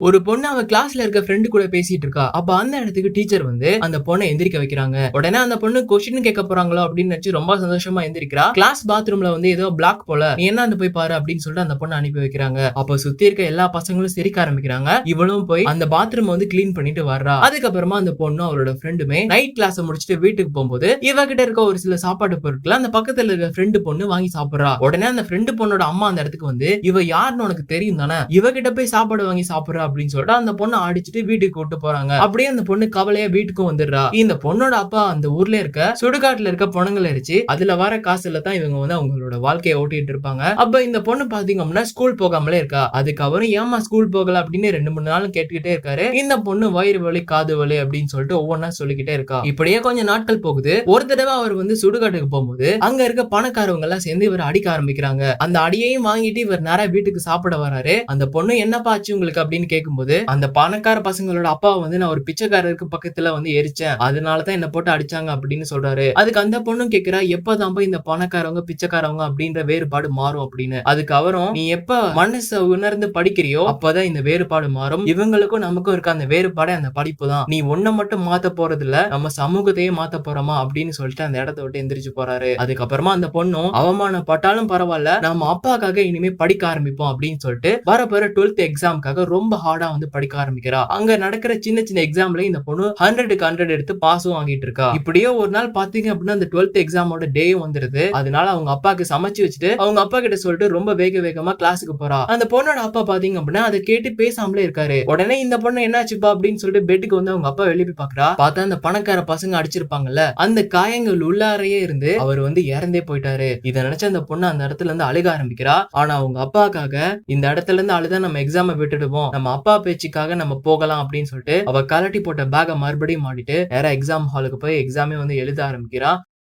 ஒரு பொண்ணு அவ கிளாஸ்ல இருக்க ஃப்ரெண்டு கூட பேசிட்டு இருக்கா. அப்ப அந்த இடத்துக்கு டீச்சர் வந்து அந்த பொண்ண எந்திரிக்க வைக்கிறாங்க. உடனே அந்த பொண்ணு கொஸ்டின் கேட்க போறாங்களோ அப்படின்னு நினைச்சு ரொம்ப சந்தோஷமா எந்திரிக்கிறா. கிளாஸ் பாத்ரூம்ல வந்து ஏதோ பிளாக் போல, நீ என்ன போய் பாரு அப்படின்னு சொல்லிட்டு அந்த பொண்ணை அனுப்பி வைக்கிறாங்க. அப்ப சுத்தி இருக்க எல்லா பசங்களும் சிரிக்க ஆரம்பிக்கிறாங்க. இவளும் போய் அந்த பாத்ரூம் வந்து கிளீன் பண்ணிட்டு வர்றா. அதுக்கப்புறமா அந்த பொண்ணு அவளோட ஃப்ரெண்டுமே நைட் கிளாஸ் முடிச்சுட்டு வீட்டுக்கு போகும்போது இவகிட்ட இருக்க ஒரு சில சாப்பாடு பொருட்களை அந்த பக்கத்துல இருக்க ஃப்ரெண்டு பொண்ணு வாங்கி சாப்பிடுறா. உடனே அந்த ஃப்ரெண்டு பொண்ணோட அம்மா அந்த இடத்துக்கு வந்து, இவ யாருன்னு உனக்கு தெரியும் தானே, இவகிட்ட போய் சாப்பாடு வாங்கி சாப்பிடுறா அப்படின்னு சொல்லிட்டு அந்த பொண்ணு அடிச்சுட்டு வீட்டுக்கு கூட்டு போறாங்க. அப்படியே அந்த பொண்ணு கவலையா வீட்டுக்கும் வந்துடுறா. இந்த பொண்ணோட அப்பா அந்த ஊர்ல இருக்க சுடுகாட்டுல இருக்க பொணங்கள் எரிச்சு அதுல வர காசுல தான் இவங்க வந்து அவங்களோட வாழ்க்கையை ஓட்டிட்டு இருப்பாங்க. அப்ப இந்த பொண்ணு பாத்தீங்க அப்படின்னா ஸ்கூல் போகாமலே இருக்கா. அதுக்கப்புறம் ஏமா ஸ்கூல் போகல அப்படின்னு 2-3 நாளும் கேட்டுக்கிட்டே இருக்காரு. இந்த பொண்ணு வயிறு வலி காது வலி அப்படின்னு சொல்லிட்டு ஒவ்வொன்னா சொல்லிக்கிட்டே இருக்கா. இப்படியே கொஞ்சம் நாட்கள் போகுது. ஒரு தடவை அவர் வந்து சுடுகாட்டுக்கு போகும்போது அங்க இருக்க பணக்காரவங்க எல்லாம் சேர்ந்து இவர் அடிக்க ஆரம்பிக்கிறாங்க. அந்த அடியையும் வாங்கிட்டு இவர் நேரா வீட்டுக்கு சாப்பிட வராரு. அந்த பொண்ணு என்னப்பா ஆச்சு உங்களுக்கு அப்படின்னு கேட்கும்போது, அந்த பணக்கார பசங்களோட அப்பா வந்து நான் ஒரு பிச்சைக்காரருக்கு பக்கத்துல வந்து எரிச்சேன், அதனாலதான் என்ன போட்டு அடிச்சாங்க அப்படின்னு சொல்றாரு. அதுக்கு அந்த பொண்ணும் கேக்குறா, எப்பதான் போய் இந்த பணக்காரவங்க பிச்சைக்காரவங்க அப்படின்ற வேறுபாடு மாறும் அப்படின்னு. அதுக்கு அவரும், நீ எப்ப மனசை உணர்ந்து படிக்கிறியோ அப்பதான் இந்த வேறுபாடு மாறும். இவங்களுக்கும் நமக்கும் இருக்க அந்த வேறுபாடு அந்த படிப்பு தான். நீ ஒன்ன மட்டும் மாத்த போறது இல்ல, நம்ம சமூகத்தையே மாத்த போறோமா அப்படின்னு சொல்லிட்டு அந்த இடத்த விட்டு எந்திரிச்சு போறாரு. அதுக்கப்புறமா அந்த பொண்ணும் அவமானப்பட்டாலும் பரவாயில்ல, நம்ம அப்பாக்காக இனிமே படிக்க ஆரம்பிப்போம் அப்படின்னு சொல்லிட்டு வரப்போற 12th எக்ஸாமுக்காக ரொம்ப ஹார்டா வந்து படிக்க ஆரம்பிக்கிறா. அங்க நடக்கிற சின்ன சின்ன எக்ஸாம்ல இந்த பொண்ணு 100க்கு 100 எடுத்து பாஸும் வாங்கிட்டு இருக்கா. இப்படியே ஒரு நாள் பாத்தீங்க அப்படின்னா அந்த 12th எக்ஸாமோட டேயும் வந்துருது. அதனால அவங்க அப்பாக்கு சமைச்சு வச்சுட்டு அவங்க அப்பா கிட்ட சொல்லிட்டு ரொம்ப வேக வேகமா கிளாஸுக்கு போறா. அந்த பொண்ணோட அப்பா பாத்தீங்க அப்படின்னா அதை கேட்டு பேசாமலே இருக்காரு. உடனே இந்த பொண்ணு என்னாச்சுப்பா அப்படின்னு சொல்லிட்டு பெட்டுக்கு வந்து அவங்க அப்பா வெளியே போய் பாக்குறா. பார்த்தா அந்த பணக்கார பசங்க அடிச்சிருப்பாங்கல்ல, அந்த காயங்கள் உள்ளாரையே இருந்து அவர் வந்து இறந்தே போயிட்டாரு. இதை நினைச்ச அந்த பொண்ணு அந்த இடத்துல இருந்து அழுக ஆரம்பிக்கிறா. ஆனா அவங்க அப்பாக்காக இந்த இடத்துல இருந்து அழுதா நம்ம எக்ஸாம விட்டுடுவோம், நம்ம அப்பா பேச்சுக்காக நம்ம போகலாம் அப்படின்னு சொல்லிட்டு அவ கலட்டி போட்ட பேக மறுபடியும் மாட்டிட்டு நேரா எக்ஸாம் ஹாலுக்கு போய் எக்ஸாமே வந்து எழுத ஆரம்பிக்கிறா.